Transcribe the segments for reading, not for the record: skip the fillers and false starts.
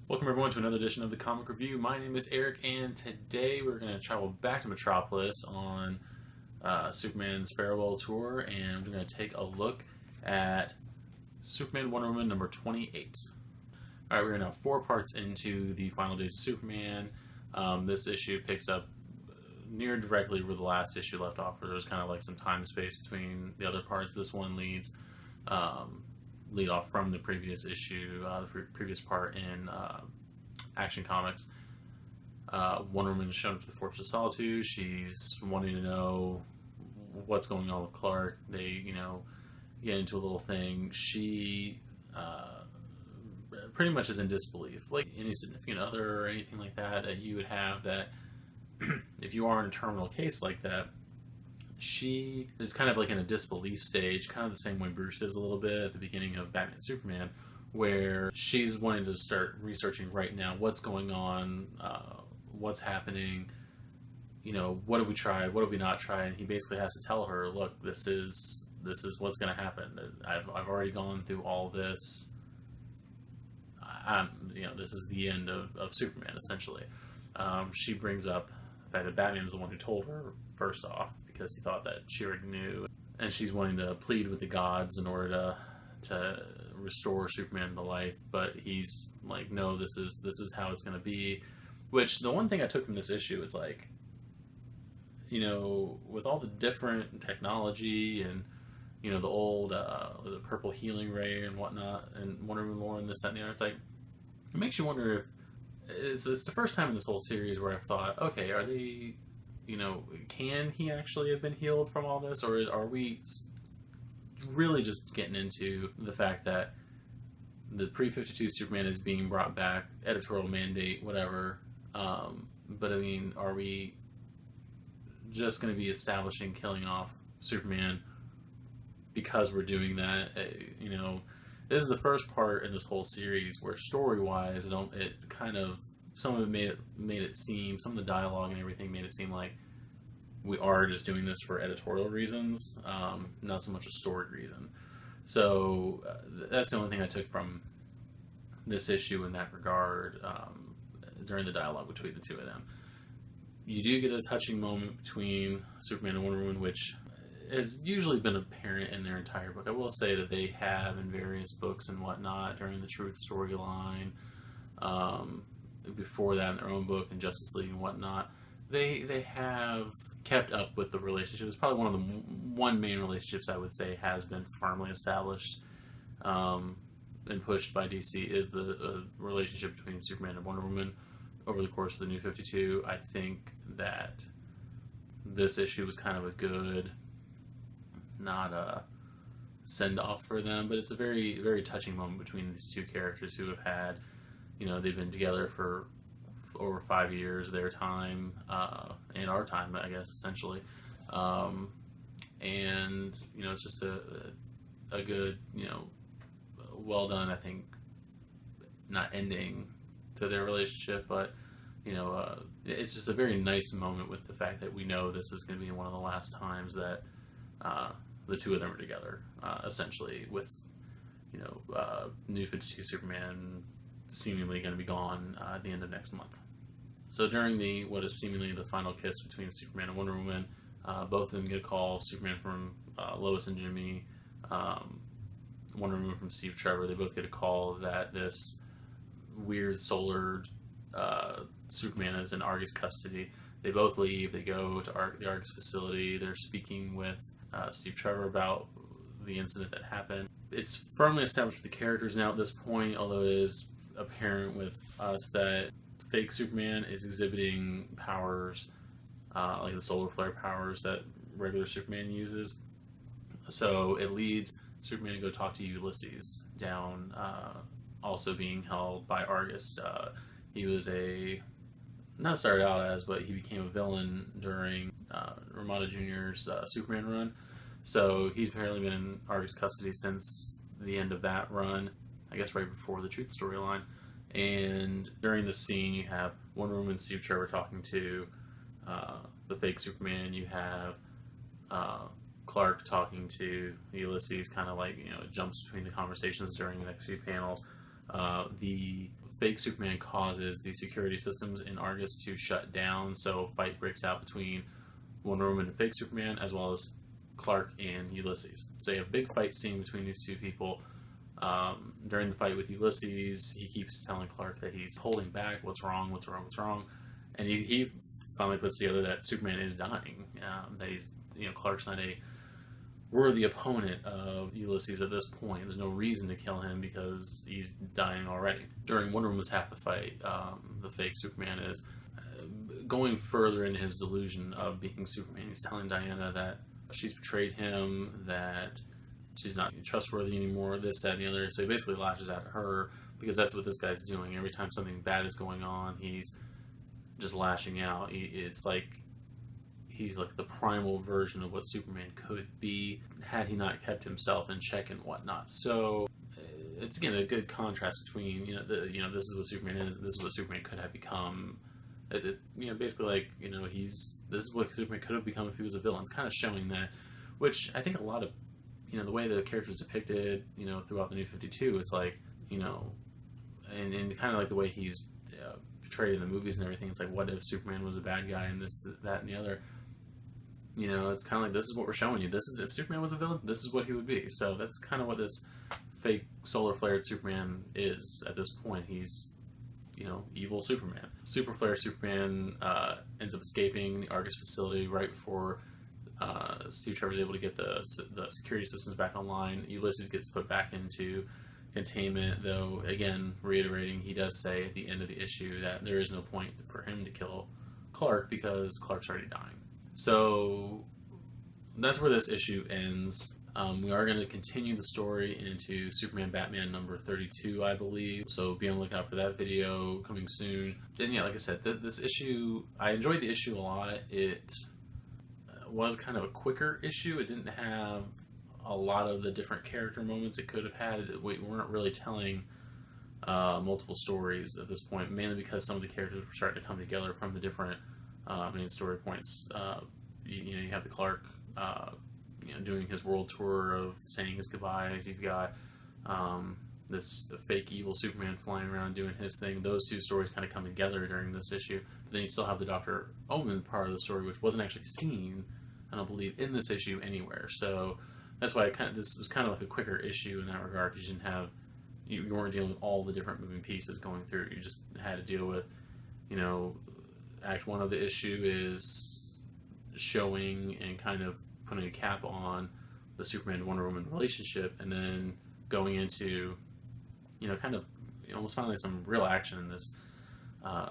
Welcome everyone to another edition of the Comic Review. My name is Eric, and today we're going to travel back to Metropolis on Superman's Farewell Tour, and we're going to take a look at Superman Wonder Woman number 28. Alright, we're now 4 parts into the final days of Superman. This issue picks up near directly where the last issue left off, where there's kind of like some time and space between the other parts. This one lead off from the previous issue, the previous part in Action Comics. Wonder Woman is shown up to the Fortress of Solitude. She's wanting to know what's going on with Clark. They, get into a little thing. She pretty much is in disbelief. Like any significant other or anything like that you would have, that if you are in a terminal case like that, she is kind of like in a disbelief stage, kind of the same way Bruce is a little bit at the beginning of Batman Superman, where she's wanting to start researching right now what's going on, what's happening, what have we tried, what have we not tried, and he basically has to tell her, look, this is what's going to happen. I've already gone through all this. This is the end of Superman, essentially. She brings up the fact that Batman's the one who told her, first off, because he thought that she already knew, and she's wanting to plead with the gods in order to restore Superman to life, but he's like, no, this is how it's going to be. Which, the one thing I took from this issue, it's like, with all the different technology and the old was it purple healing ray and whatnot, and Wonder Woman lore and this, that, and the other, it's like, it makes you wonder if it's the first time in this whole series where I've thought, okay, are they, can he actually have been healed from all this, or are we really just getting into the fact that the pre-52 Superman is being brought back, editorial mandate, whatever, but I mean, are we just going to be establishing killing off Superman because we're doing that? This is the first part in this whole series where story-wise, it kind of, some of it made it seem, some of the dialogue and everything made it seem like we are just doing this for editorial reasons, not so much a story reason. So that's the only thing I took from this issue in that regard, during the dialogue between the two of them. You do get a touching moment between Superman and Wonder Woman, which has usually been apparent in their entire book. I will say that they have in various books and whatnot during the Truth storyline, before that in their own book and Justice League and whatnot, they have kept up with the relationship. It's probably one of the one main relationships I would say has been firmly established and pushed by DC is the relationship between Superman and Wonder Woman over the course of the New 52. I think that this issue was kind of a good, not a send-off for them, but it's a very, very touching moment between these two characters who have had, they've been together for over 5 years, their time, and our time, I guess, essentially. And, it's just a good, well done, I think, not ending to their relationship, but, it's just a very nice moment with the fact that we know this is going to be one of the last times that the two of them are together, essentially, with, New 52 Superman seemingly going to be gone at the end of next month. So during what is seemingly the final kiss between Superman and Wonder Woman, both of them get a call. Superman from Lois and Jimmy, Wonder Woman from Steve Trevor. They both get a call that this weird solar Superman is in Argus custody. They both leave. They go to the Argus facility. They're speaking with Steve Trevor about the incident that happened. It's firmly established with the characters now at this point, although it is apparent with us that fake Superman is exhibiting powers like the solar flare powers that regular Superman uses. So it leads Superman to go talk to Ulysses down, also being held by Argus. He was not started out as, but he became a villain during Ramada Jr.'s Superman run. So he's apparently been in Argus custody since the end of that run, I guess right before the Truth storyline. And during the scene, you have Wonder Woman and Steve Trevor talking to the fake Superman. You have Clark talking to Ulysses, kind of like, it jumps between the conversations during the next few panels. The fake Superman causes the security systems in Argus to shut down, so a fight breaks out between Wonder Woman and fake Superman, as well as Clark and Ulysses. So you have a big fight scene between these two people. During the fight with Ulysses, he keeps telling Clark that he's holding back. What's wrong? What's wrong? What's wrong? And he finally puts together that Superman is dying. That he's, Clark's not a worthy opponent of Ulysses at this point. There's no reason to kill him because he's dying already. During Wonder Woman's half the fight, the fake Superman is going further in his delusion of being Superman. He's telling Diana that she's betrayed him, that she's not trustworthy anymore, this, that, and the other. So he basically lashes out at her because that's what this guy's doing. Every time something bad is going on, he's just lashing out. It's like he's like the primal version of what Superman could be had he not kept himself in check and whatnot. So it's, again, a good contrast between this is what Superman is, this is what Superman could have become. Basically, like, this is what Superman could have become if he was a villain. It's kind of showing that, which I think a lot of, the way the character is depicted, throughout the New 52, it's like, and kind of like the way he's portrayed in the movies and everything. It's like, what if Superman was a bad guy and this, that, and the other? It's kind of like, this is what we're showing you. This is, if Superman was a villain, this is what he would be. So that's kind of what this fake solar flared Superman is at this point. He's, evil Superman. Super Flare Superman ends up escaping the Argus facility right before Steve Trevor's able to get the security systems back online. Ulysses gets put back into containment, though, again, reiterating, he does say at the end of the issue that there is no point for him to kill Clark because Clark's already dying. So that's where this issue ends. We are going to continue the story into Superman Batman number 32, I believe. So be on the lookout for that video coming soon. Then, yeah, like I said, this issue, I enjoyed the issue a lot. It was kind of a quicker issue. It didn't have a lot of the different character moments it could have had. We weren't really telling multiple stories at this point, mainly because some of the characters were starting to come together from the different main story points. You have the Clark doing his world tour of saying his goodbyes. You've got this fake evil Superman flying around doing his thing. Those two stories kind of come together during this issue. But then you still have the Dr. Omen part of the story, which wasn't actually seen, I don't believe, in this issue anywhere. So that's why this was kind of like a quicker issue in that regard, because you didn't have, you weren't dealing with all the different moving pieces going through. You just had to deal with, Act 1 of the issue is showing and kind of putting a cap on the Superman Wonder Woman relationship, and then going into, kind of almost finally some real action in this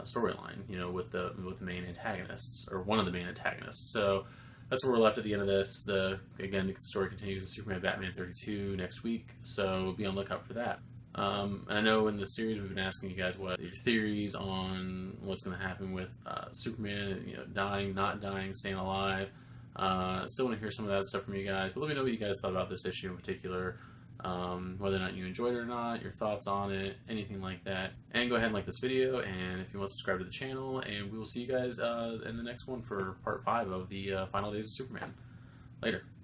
storyline, with the main antagonists, or one of the main antagonists. So that's where we're left at the end of this. Again, the story continues in Superman Batman 32 next week, so be on the lookout for that. And I know in the series we've been asking you guys what your theories on what's going to happen with Superman, dying, not dying, staying alive. Still want to hear some of that stuff from you guys, but let me know what you guys thought about this issue in particular, whether or not you enjoyed it or not, your thoughts on it, anything like that. And go ahead and like this video, and if you want to subscribe to the channel, and we will see you guys in the next one for part 5 of the Final Days of Superman. Later.